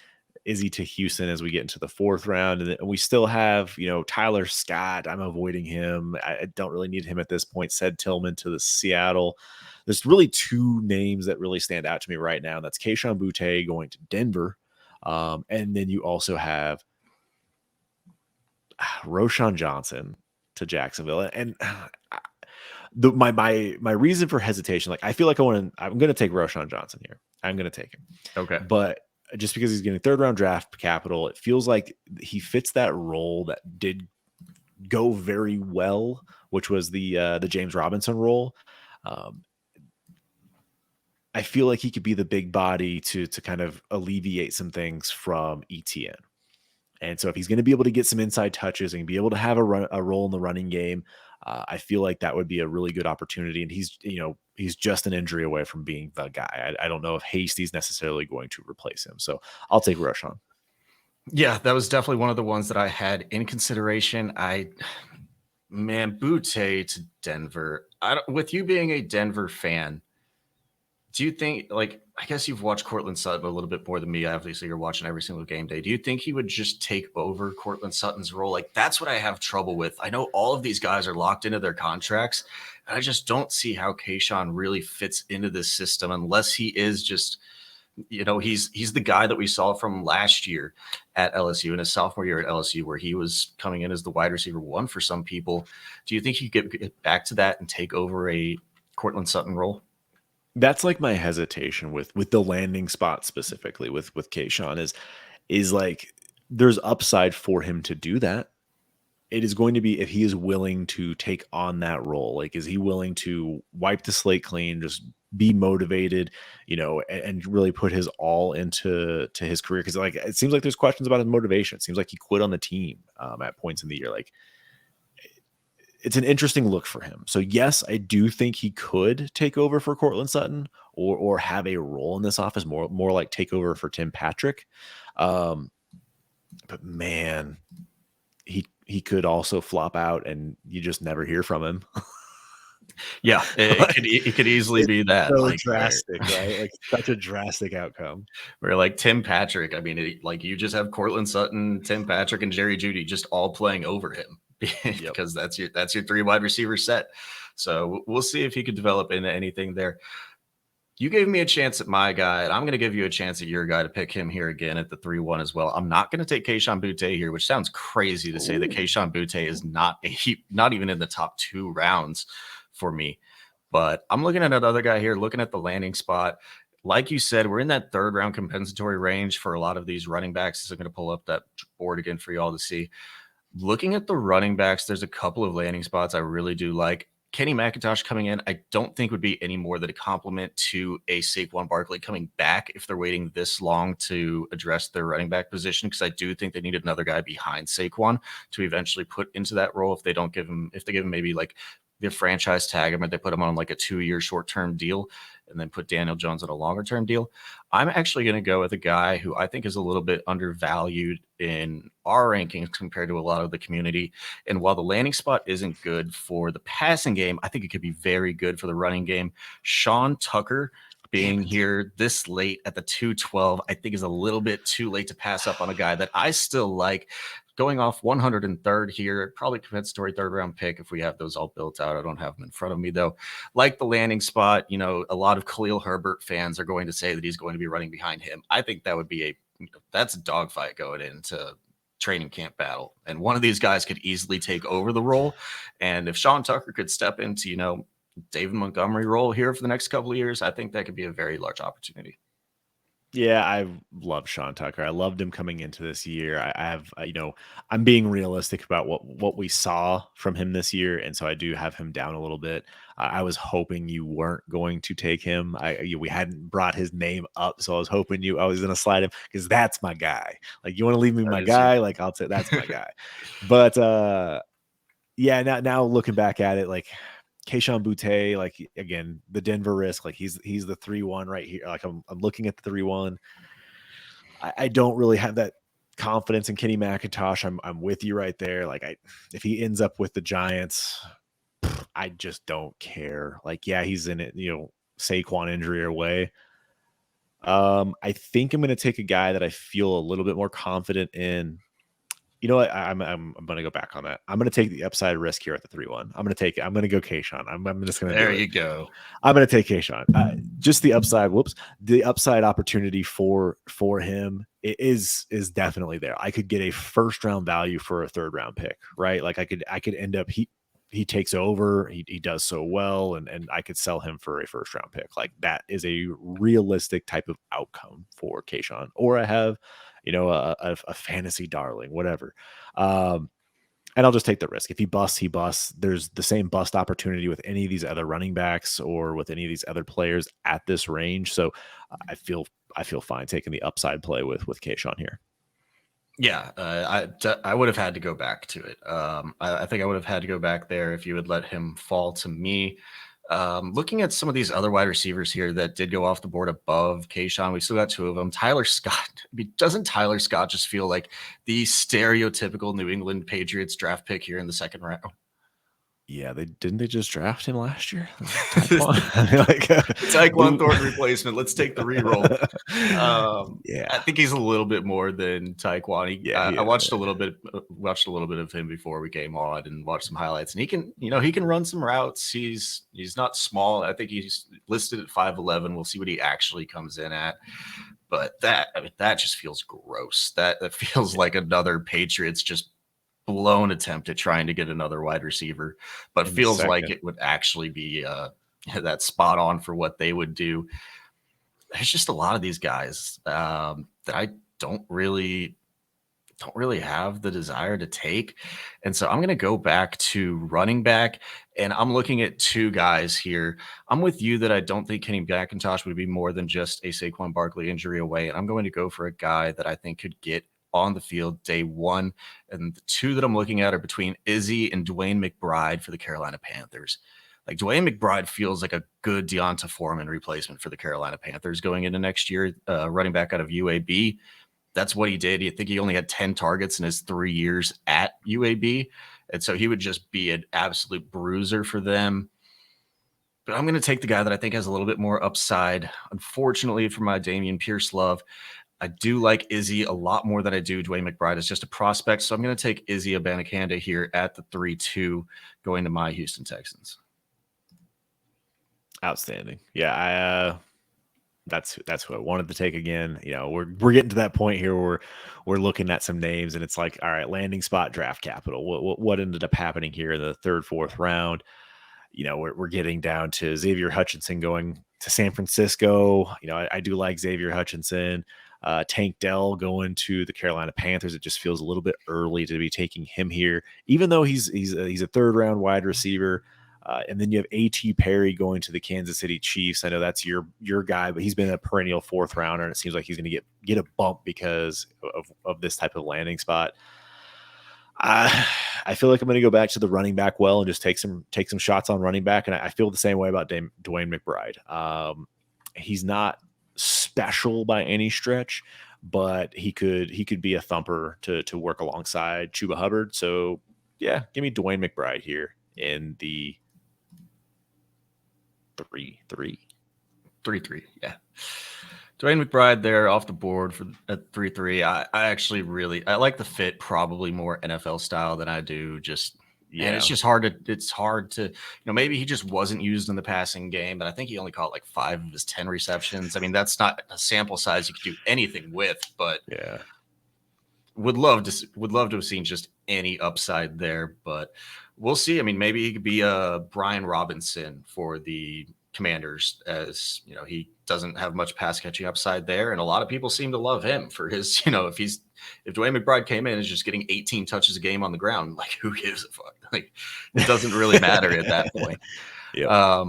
Izzy to Houston as we get into the 4th round. And we still have, Tyler Scott. I'm avoiding him. I don't really need him at this point. Said Tillman to the Seattle. There's really 2 names that really stand out to me right now. And that's Kayshon Boutte going to Denver. And then you also have Roshan Johnson to Jacksonville. And my reason for hesitation, like I feel like I'm going to take Roshan Johnson here. I'm going to take him. Okay. But just because he's getting 3rd round draft capital, it feels like he fits that role that did go very well, which was the James Robinson role. I feel like he could be the big body to kind of alleviate some things from ETN. And so if he's going to be able to get some inside touches and be able to have a role in the running game, I feel like that would be a really good opportunity. And he's just an injury away from being the guy. I don't know if Hasty's necessarily going to replace him. So I'll take Roshan. Yeah, that was definitely one of the ones that I had in consideration. Boutte to Denver. With you being a Denver fan, do you think, like, I guess you've watched Cortland Sutton a little bit more than me. Obviously, you're watching every single game day. Do you think he would just take over Cortland Sutton's role? Like, that's what I have trouble with. I know all of these guys are locked into their contracts, and I just don't see how Kayshon really fits into this system unless he is just, he's the guy that we saw from last year at LSU in his sophomore year at LSU, where he was coming in as the wide receiver 1 for some people. Do you think he could get back to that and take over a Cortland Sutton role? That's like my hesitation with the landing spot specifically with Kayshon is like there's upside for him to do that. It is going to be if he is willing to take on that role. Like, is he willing to wipe the slate clean, just be motivated, and really put his all into his career? Because like it seems like there's questions about his motivation. It seems like he quit on the team at points in the year. Like, it's an interesting look for him. So yes, I do think he could take over for Cortland Sutton or have a role in this office, more like take over for Tim Patrick. But man, he could also flop out and you just never hear from him. Yeah, it could easily be that. So Like drastic, right? Like such a drastic outcome. where like Tim Patrick, I mean, like you just have Cortland Sutton, Tim Patrick, and Jerry Jeudy just all playing over him Yep. because that's your 3 wide receiver set. So we'll see if he could develop into anything there. You gave me a chance at my guy, and I'm going to give you a chance at your guy to pick him here again at the 3-1 as well. I'm not going to take Kayshon Boutte here, which sounds crazy to say that Kayshon Boutte is not even in the top 2 rounds for me. But I'm looking at another guy here, looking at the landing spot. Like you said, we're in that 3rd round compensatory range for a lot of these running backs. So I'm going to pull up that board again for you all to see. Looking at the running backs, there's a couple of landing spots I really do like. Kenny McIntosh coming in, I don't think would be any more than a compliment to a Saquon Barkley coming back if they're waiting this long to address their running back position, because I do think they need another guy behind Saquon to eventually put into that role if they give him maybe like the franchise tag him, or they put him on like a 2-year short-term deal and then put Daniel Jones on a longer-term deal. I'm actually going to go with a guy who I think is a little bit undervalued in our rankings compared to a lot of the community. And while the landing spot isn't good for the passing game, I think it could be very good for the running game. Sean Tucker being here this late at the 212, I think is a little bit too late to pass up on a guy that I still like. Going off 103rd here, probably compensatory 3rd round pick if we have those all built out. I don't have them in front of me though. Like the landing spot, a lot of Khalil Herbert fans are going to say that he's going to be running behind him. I think that would be that's a dogfight going into training camp battle. And one of these guys could easily take over the role. And if Sean Tucker could step into, David Montgomery role here for the next couple of years, I think that could be a very large opportunity. Yeah, I love Sean Tucker. I loved him coming into this year. I have, I'm being realistic about what we saw from him this year, and so I do have him down a little bit. I was hoping you weren't going to take him. We hadn't brought his name up, so I was hoping I was going to slide him because that's my guy. Like, you want to leave me my guy? Like, I'll say that's my guy. But yeah, now looking back at it, like, Kayshon Boutte, like, again, the Denver risk, like he's the 3-1 right here. Like I'm looking at the 3-1. I don't really have that confidence in Kenny McIntosh. I'm with you right there. Like if he ends up with the Giants, I just don't care. Like, yeah, he's in it, Saquon injury away. I think I'm going to take a guy that I feel a little bit more confident in. You know what? I'm going to go back on that. I'm going to take the upside risk here at the 3-1. I'm going to take it. I'm going to go Kayshon. I'm just going to. There you go. I'm going to take Kayshon. Just the upside. The upside opportunity for him is definitely there. I could get a 1st round value for a 3rd round pick, right? Like I could end up he takes over. He does so well, and I could sell him for a 1st round pick. Like that is a realistic type of outcome for Kayshon. Or I have, a fantasy darling, whatever. And I'll just take the risk. If he busts, he busts. There's the same bust opportunity with any of these other running backs or with any of these other players at this range. So I feel fine taking the upside play with Kayshon here. Yeah, I would have had to go back to it. I think I would have had to go back there if you would let him fall to me. Looking at some of these other wide receivers here that did go off the board above Kayshon, we still got 2 of them. Tyler Scott. Doesn't Tyler Scott just feel like the stereotypical New England Patriots draft pick here in the 2nd round? Yeah, didn't they just draft him last year? Tyquan Thornton replacement. Let's take the reroll. Yeah, I think he's a little bit more than Tyquan. I watched a little bit of him before we came on and watched some highlights, and he can run some routes. He's not small. I think he's listed at 5'11". We'll see what he actually comes in at. But that just feels gross. That feels like another Patriots just blown attempt at trying to get another wide receiver, but feels like it would actually be that spot on for what they would do. There's just a lot of these guys that I don't really have the desire to take. And so I'm going to go back to running back, and I'm looking at 2 guys here. I'm with you that I don't think Kenny McIntosh would be more than just a Saquon Barkley injury away. And I'm going to go for a guy that I think could get on the field day 1. And the 2 that I'm looking at are between Izzy and Dwayne McBride for the Carolina Panthers. Like, Dwayne McBride feels like a good Deonta Foreman replacement for the Carolina Panthers going into next year, running back out of UAB. That's what he did. I think he only had 10 targets in his 3 years at UAB. And so he would just be an absolute bruiser for them. But I'm going to take the guy that I think has a little bit more upside. Unfortunately, for my Damian Pierce love, I do like Izzy a lot more than I do Dwayne McBride as just a prospect. So I'm going to take Izzy Abanikanda here at the 3-2 going to my Houston Texans. Outstanding. Yeah, that's who I wanted to take again. You know, we're getting to that point here where we're looking at some names, and it's like, all right, landing spot, draft capital. What ended up happening here in the third, fourth round? You know, we're getting down to Xavier Hutchinson going to San Francisco. You know, I do like Xavier Hutchinson. Tank Dell going to the Carolina Panthers. It just feels a little bit early to be taking him here, even though he's a third round wide receiver. And then you have A.T. Perry going to the Kansas City Chiefs. I know that's your guy, but he's been a perennial fourth rounder, and it seems like he's going to get a bump because of this type of landing spot. I feel like I'm going to go back to the running back well and just take some shots on running back, and I feel the same way about Dwayne McBride. He's not special by any stretch, but he could be a thumper to work alongside Chuba Hubbard. So yeah, give me Dwayne McBride here in the 3-3. 3-3, yeah. Dwayne McBride there off the board for at 3-3. I actually I like the fit probably more NFL style than I do just. Yeah. And it's hard to, maybe he just wasn't used in the passing game, but I think he only caught like 5 of his 10 receptions. I mean, that's not a sample size you could do anything with, but yeah, would love to have seen just any upside there, but we'll see. I mean, maybe he could be a Brian Robinson for the Commanders, as he doesn't have much pass catching upside there, and a lot of people seem to love him for his, if Dwayne McBride came in and is just getting 18 touches a game on the ground, like who gives a fuck? Like it doesn't really matter at that point. Yeah.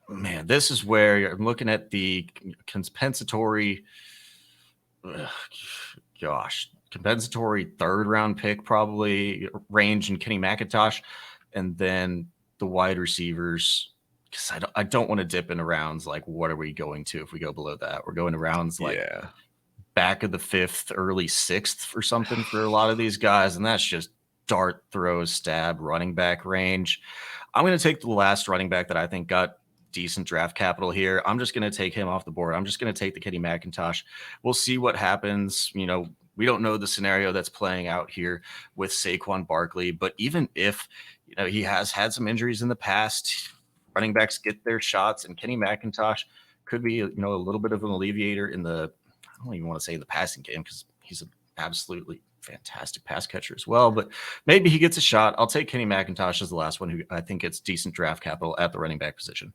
Man, this is where I'm looking at the compensatory third round pick probably range in Kenny McIntosh, and then the wide receivers. Because I don't want to dip into rounds like what are we going to if we go below that? We're going to rounds like back of the 5th, early 6th or something for a lot of these guys, and that's just dart throws, stab, running back range. I'm going to take the last running back that I think got decent draft capital here. I'm just going to take him off the board. I'm just going to take the Kenny McIntosh. We'll see what happens. We don't know the scenario that's playing out here with Saquon Barkley, but even if he has had some injuries in the past, running backs get their shots, and Kenny McIntosh could be, a little bit of an alleviator in the, I don't even want to say the passing game because he's an absolutely fantastic pass catcher as well, but maybe he gets a shot. I'll take Kenny McIntosh as the last one who I think gets decent draft capital at the running back position.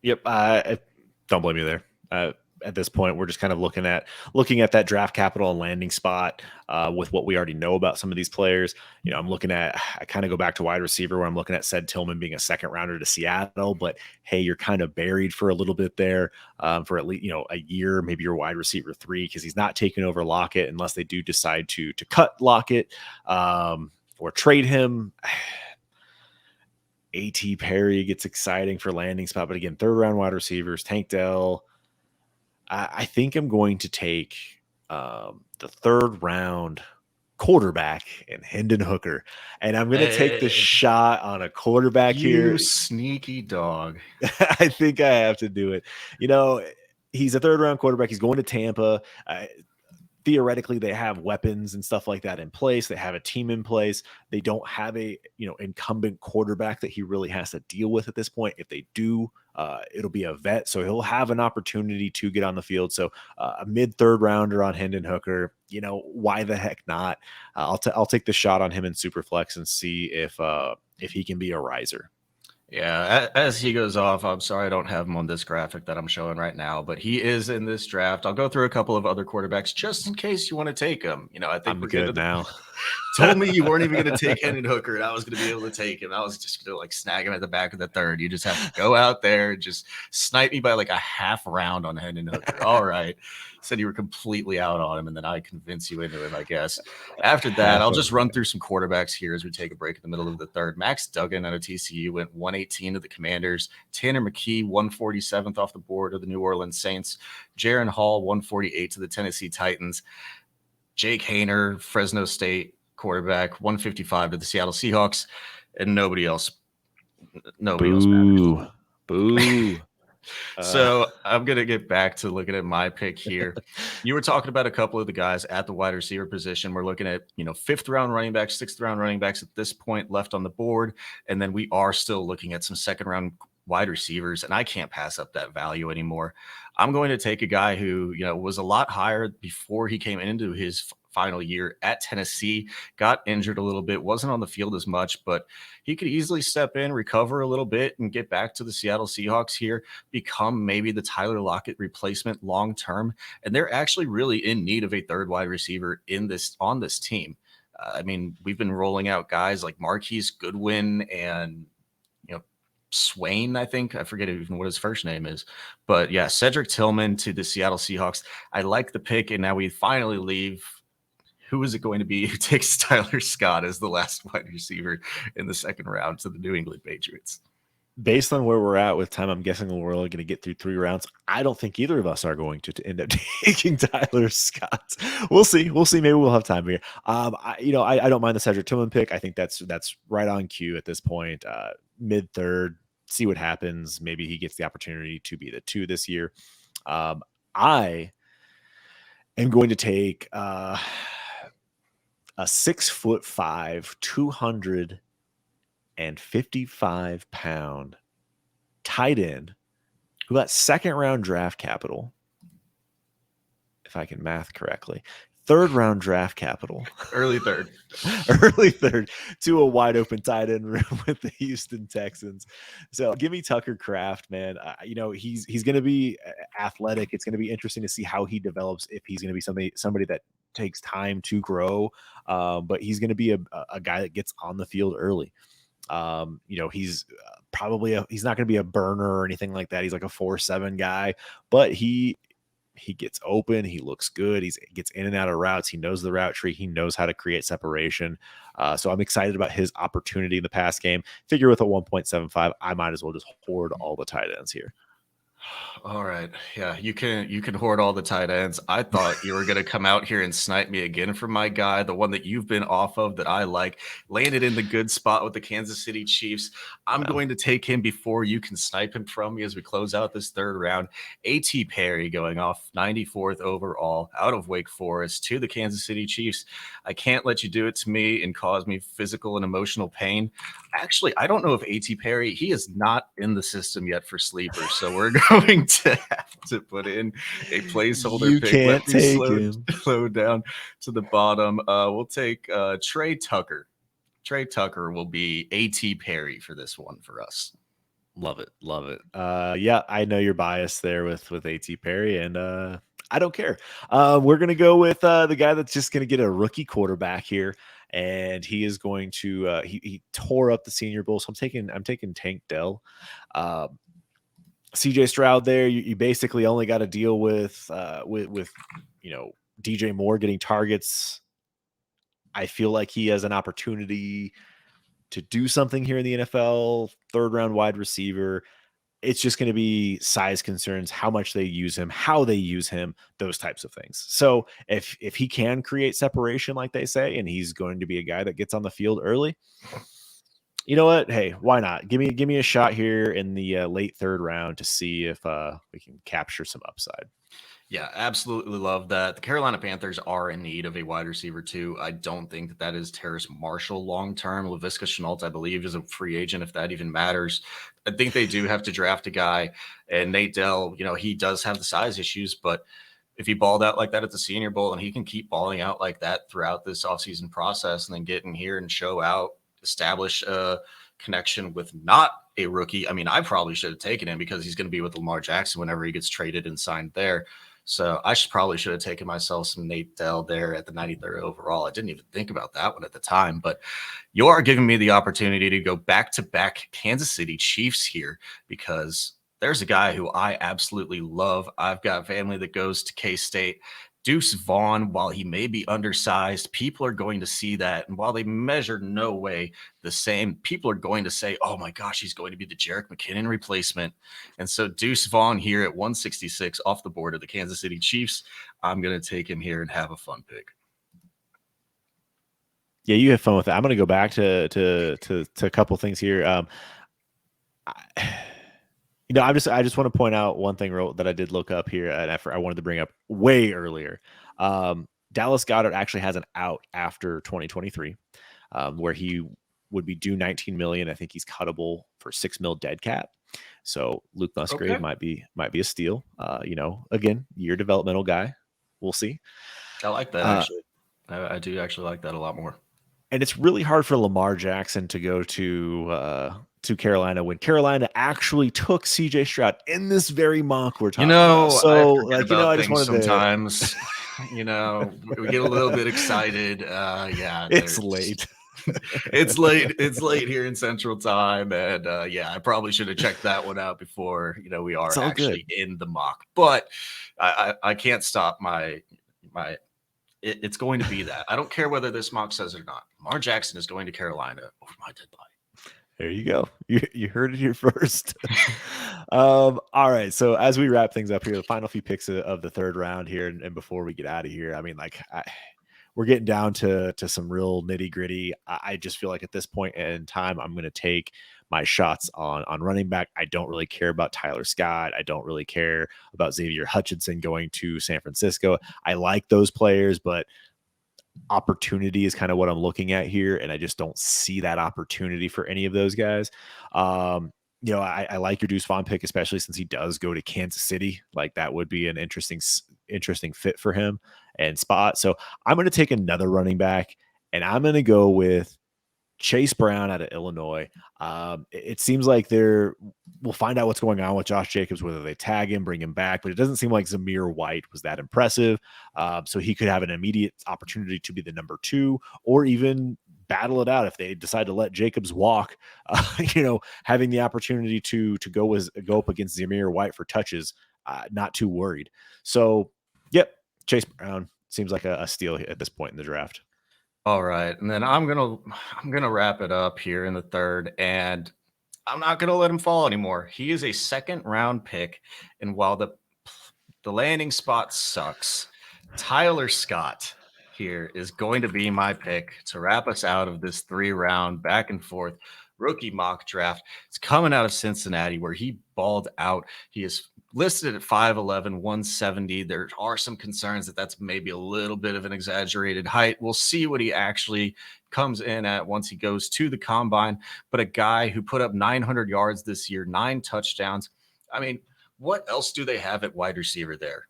Yep. I don't blame you there. At this point, we're just kind of looking at that draft capital and landing spot with what we already know about some of these players. I kind of go back to wide receiver where I'm looking at Ced Tillman being a second rounder to Seattle, but hey, you're kind of buried for a little bit there for at least, a year, maybe you're wide receiver 3 because he's not taking over Lockett unless they do decide to cut Lockett or trade him. A.T. Perry gets exciting for landing spot, but again, third round wide receivers, Tank Dell. I think I'm going to take the third round quarterback in Hendon Hooker, and I'm going to take the shot on a quarterback here. You sneaky dog. I think I have to do it. He's a third round quarterback. He's going to Tampa. Theoretically, they have weapons and stuff like that in place. They have a team in place. They don't have a incumbent quarterback that he really has to deal with at this point. If they do, it'll be a vet, so he'll have an opportunity to get on the field. So a mid third rounder on Hendon Hooker, why the heck not? I'll take the shot on him in Superflex and see if he can be a riser. Yeah, as he goes off, I'm sorry I don't have him on this graphic that I'm showing right now, but he is in this draft. I'll go through a couple of other quarterbacks just in case you want to take him. I think I'm good now. Told me you weren't even going to take Hendon Hooker, and I was going to be able to take him. I was just going to snag him at the back of the third. You just have to go out there and just snipe me by like a half round on Hendon Hooker. All right. Said you were completely out on him, and then I convince you into him, I guess. After that, I'll just run through some quarterbacks here as we take a break in the middle of the third. Max Duggan out of TCU went 118 to the Commanders. Tanner McKee, 147th off the board of the New Orleans Saints. Jaron Hall, 148 to the Tennessee Titans. Jake Haener, Fresno State quarterback, 155 to the Seattle Seahawks, and nobody else Nobody else matters. Boo. So I'm going to get back to looking at my pick here. You were talking about a couple of the guys at the wide receiver position. We're looking at, fifth round running backs, sixth round running backs at this point left on the board. And then we are still looking at some second round wide receivers, and I can't pass up that value anymore. I'm going to take a guy who, was a lot higher before he came into his final year at Tennessee, got injured a little bit, wasn't on the field as much, but he could easily step in, recover a little bit, and get back to the Seattle Seahawks here, become maybe the Tyler Lockett replacement long term. And they're actually really in need of a third wide receiver on this team. I mean, we've been rolling out guys like Marquise Goodwin and Swain, I think. I forget even what his first name is. But yeah, Cedric Tillman to the Seattle Seahawks. I like the pick, and now we finally leave. Who is it going to be who takes Tyler Scott as the last wide receiver in the second round to the New England Patriots? Based on where we're at with time, I'm guessing we're only going to get through 3 rounds. I don't think either of us are going to end up taking Tyler Scott. We'll see. Maybe we'll have time here. I don't mind the Cedric Tillman pick. I think that's right on cue at this point. Mid third, see what happens. Maybe he gets the opportunity to be the 2 this year. I am going to take a 6'5", 255-pound tight end who got second round draft capital, if I can math correctly, third round draft capital, early third to a wide open tight end room with the Houston Texans. So give me Tucker Kraft, man. He's going to be athletic. It's going to be interesting to see how he develops, if he's going to be somebody that takes time to grow. But he's going to be a guy that gets on the field early. He's probably he's not going to be a burner or anything like that. He's like a 4.7 guy, but he gets open. He looks good. He gets in and out of routes. He knows the route tree. He knows how to create separation. So I'm excited about his opportunity in the pass game. Figure with a 1.75, I might as well just hoard all the tight ends here. All right. Yeah, you can hoard all the tight ends. I thought you were going to come out here and snipe me again for my guy, the one that you've been off of that I like. Landed in the good spot with the Kansas City Chiefs. I'm going to take him before you can snipe him from me as we close out this third round. A.T. Perry going off 94th overall out of Wake Forest to the Kansas City Chiefs. I can't let you do it to me and cause me physical and emotional pain. Actually, I don't know if A.T. Perry, he is not in the system yet for sleepers, so we're going to have to put in a placeholder you pick. Can't take him. Slow down to the bottom. We'll take Trey Tucker. Trey Tucker will be A.T. Perry for this one for us. Love it. Yeah, I know you're biased there with A.T. Perry, and I don't care. We're going to go with the guy that's just going to get a rookie quarterback here. And he is going to he tore up the Senior Bowl. So I'm taking Tank Dell. CJ Stroud there. You basically only got to deal with DJ Moore getting targets. I feel like he has an opportunity to do something here in the NFL. Third round wide receiver. It's just going to be size concerns, how much they use him, how they use him, those types of things. So if he can create separation, like they say, and he's going to be a guy that gets on the field early, you know what? Hey, why not? Give me a shot here in the late third round to see if we can capture some upside. Yeah, absolutely love that. The Carolina Panthers are in need of a wide receiver too. I don't think that is Terrace Marshall long term. Laviska Shenault, I believe, is a free agent, if that even matters. I think they do have to draft a guy. And Nate Dell, he does have the size issues, but if he balled out like that at the Senior Bowl and he can keep balling out like that throughout this offseason process and then get in here and show out, establish a connection with not a rookie. I mean, I probably should have taken him because he's going to be with Lamar Jackson whenever he gets traded and signed there. So I probably should have taken myself some Nate Dell there at the 93rd overall. I didn't even think about that one at the time, but you are giving me the opportunity to go back-to-back Kansas City Chiefs here because there's a guy who I absolutely love. I've got family that goes to K-State. Deuce Vaughn, while he may be undersized, people are going to see that. And while they measure no way the same, people are going to say, oh my gosh, he's going to be the Jerick McKinnon replacement. And so Deuce Vaughn here at 166 off the board of the Kansas City Chiefs. I'm going to take him here and have a fun pick. Yeah, you have fun with that. I'm going to go back to a couple things here. I just want to point out one thing that I did look up here, and I wanted to bring up way earlier. Dallas Goedert actually has an out after 2023, where he would be due 19 million. I think he's cuttable for 6 mil dead cap. So Luke Musgrave Okay. might be a steal. Again, year developmental guy. We'll see. I like that actually. I do actually like that a lot more. And it's really hard for Lamar Jackson to go to Carolina when Carolina actually took CJ Stroud in this very mock we're talking about. So, I forget about I just things wanted sometimes. We get a little bit excited. it's late. It's late. It's late here in Central Time, and I probably should have checked that one out before we are actually in the mock. But I can't stop my. It's going to be that. I don't care whether this mock says it or not. Lamar Jackson is going to Carolina over my dead body. There you go. You heard it here first. All right. So as we wrap things up here, the final few picks of the third round here, and before we get out of here, I mean, we're getting down to some real nitty gritty. I just feel like at this point in time, I'm going to take my shots on running back. I don't really care about Tyler Scott. I don't really care about Xavier Hutchinson going to San Francisco. I like those players, but opportunity is kind of what I'm looking at here, and I just don't see that opportunity for any of those guys. I like your Deuce Vaughn pick, especially since he does go to Kansas City. Like that would be an interesting fit for him and spot. So I'm going to take another running back, and I'm going to go with Chase Brown out of Illinois. It seems like we'll find out what's going on with Josh Jacobs, whether they tag him, bring him back, but it doesn't seem like Zamir White was that impressive. So he could have an immediate opportunity to be the number 2, or even battle it out if they decide to let Jacobs walk. Having the opportunity to go up against Zamir White for touches, not too worried. So, yep, Chase Brown seems like a steal at this point in the draft. All right, and then I'm gonna wrap it up here in the third, and I'm not gonna let him fall anymore. He is a second round pick, and while the landing spot sucks, Tyler Scott here is going to be my pick to wrap us out of this 3-round back and forth rookie mock draft. It's coming out of Cincinnati, where he balled out. He is listed at 5'11", 170. There are some concerns that that's maybe a little bit of an exaggerated height. We'll see what he actually comes in at once he goes to the combine. But a guy who put up 900 yards this year, 9 touchdowns. I mean, what else do they have at wide receiver there?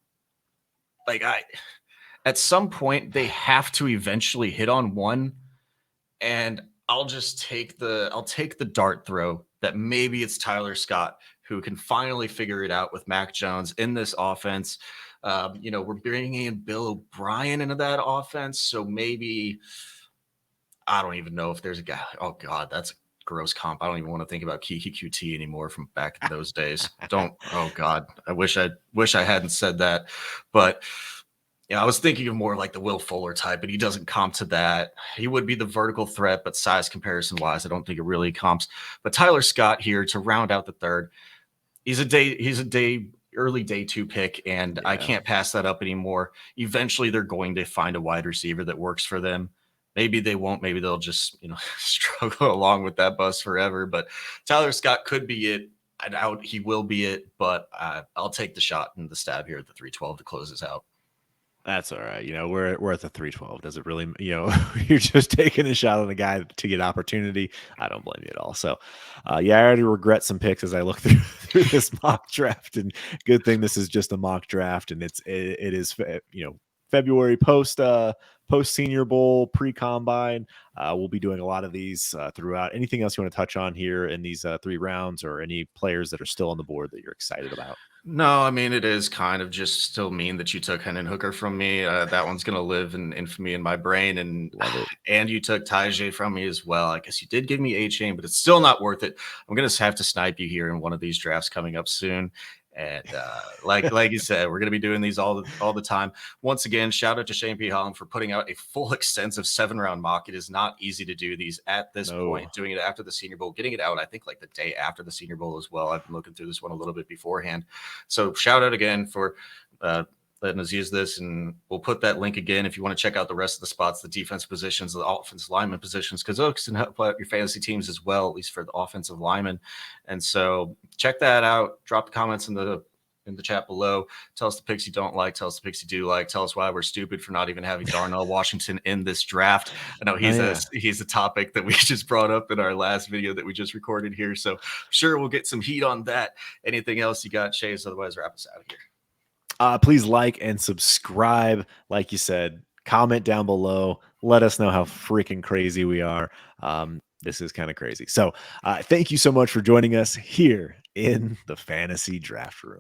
At some point, they have to eventually hit on one, and I'll take the dart throw that maybe it's Tyler Scott who can finally figure it out with Mac Jones in this offense. We're bringing in Bill O'Brien into that offense, so maybe I don't even know if there's a guy. Oh God, that's a gross comp. I don't even want to think about Kiki QT anymore from back in those days. Oh God, I wish I hadn't said that, but. I was thinking of more like the Will Fuller type, but he doesn't comp to that. He would be the vertical threat, but size comparison-wise, I don't think it really comps. But Tyler Scott here to round out the third. He's a early day 2 pick, and I can't pass that up anymore. Eventually, they're going to find a wide receiver that works for them. Maybe they won't. Maybe they'll just struggle along with that bus forever. But Tyler Scott could be it. I doubt he will be it, but I'll take the shot and the stab here at the 312 to close this out. That's all right. We're at the 312. Does it really, you're just taking a shot on a guy to get opportunity. I don't blame you at all. So, I already regret some picks as I look through this mock draft, and good thing this is just a mock draft, and it is, February post Senior Bowl, pre-combine. We'll be doing a lot of these throughout. Anything else you want to touch on here in these 3 rounds, or any players that are still on the board that you're excited about? No, I mean, it is kind of just still mean that you took Hendon Hooker from me. That one's going to live in infamy in my brain. And you took Tajay from me as well. I guess you did give me A-Chain, but it's still not worth it. I'm going to have to snipe you here in one of these drafts coming up soon. And like you said, we're going to be doing these all the time. Once again, shout out to Shane P. Holland for putting out a full extensive 7-round mock. It is not easy to do these at this point, doing it after the Senior Bowl, getting it out, I think, like the day after the Senior Bowl as well. I've been looking through this one a little bit beforehand. So shout out again for letting us use this. And we'll put that link again if you want to check out the rest of the spots, the defense positions, the offensive lineman positions, because those can help out your fantasy teams as well, at least for the offensive linemen. And so check that out. Drop the comments in the chat below. Tell us the picks you don't like. Tell us the picks you do like. Tell us why we're stupid for not even having Darnell Washington in this draft. I know he's a topic that we just brought up in our last video that we just recorded here. So sure, we'll get some heat on that. Anything else you got, Chase? Otherwise, wrap us out of here. Please like and subscribe. Like you said, comment down below. Let us know how freaking crazy we are. This is kind of crazy. So thank you so much for joining us here in the Fantasy Draft Room.